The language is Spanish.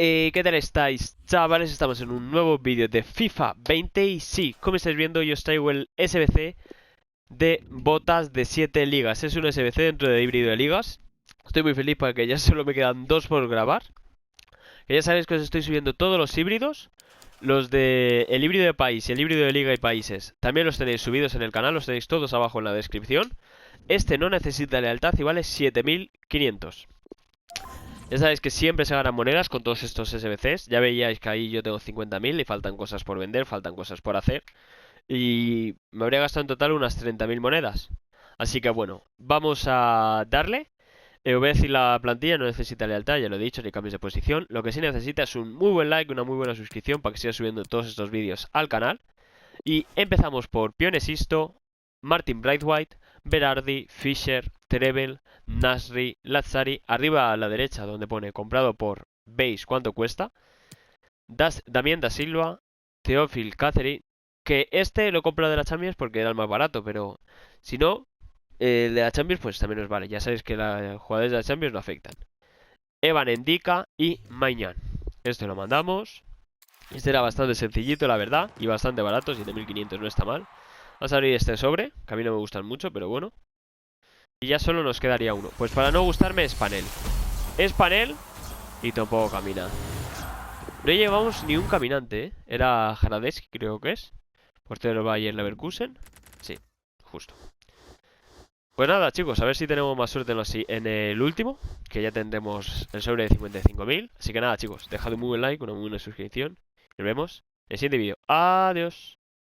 ¿Qué tal estáis, chavales? Estamos en un nuevo vídeo de FIFA 20 y sí, como estáis viendo, yo os traigo el SBC de botas de 7 ligas. Es un SBC dentro de híbrido de ligas. Estoy muy feliz porque ya solo me quedan 2 por grabar. Que ya sabéis que os estoy subiendo todos los híbridos. Los de el híbrido de país y el híbrido de liga y países también los tenéis subidos en el canal, los tenéis todos abajo en la descripción. Este no necesita lealtad y vale 7500. Ya sabéis que siempre se ganan monedas con todos estos SBCs. Ya veíais que ahí yo tengo 50.000 y faltan cosas por vender, faltan cosas por hacer. Y me habría gastado en total unas 30.000 monedas. Así que bueno, vamos a darle. Os voy a decir la plantilla, no necesita lealtad, ya lo he dicho, ni cambios de posición. Lo que sí necesita es un muy buen like, una muy buena suscripción para que siga subiendo todos estos vídeos al canal. Y empezamos por Pionesisto, Martin Braithwaite, Berardi, Fischer, Treble, Nasri, Lazzari. Arriba a la derecha donde pone comprado por, veis cuánto cuesta. Damián da Silva, Teófil Catherine. Que este lo compro de la Champions porque era el más barato, pero si no, el de la Champions pues también nos vale. Ya sabéis que los jugadores de la Champions no afectan. Evan Endika y Maignan. Este lo mandamos. Este era bastante sencillito, la verdad, y bastante barato, 7500 no está mal. Vamos a abrir este sobre, que a mí no me gustan mucho, pero bueno. Y ya solo nos quedaría uno. Pues para no gustarme es panel. Es panel y tampoco camina. No llevamos ni un caminante, ¿eh? Era Haradeski, creo que es. Portero Bayer Leverkusen. Sí, justo. Pues nada, chicos, a ver si tenemos más suerte en el último, que ya tendremos el sobre de 55.000. Así que nada, chicos, dejad un muy buen like, una muy buena suscripción. Nos vemos en el siguiente vídeo. Adiós.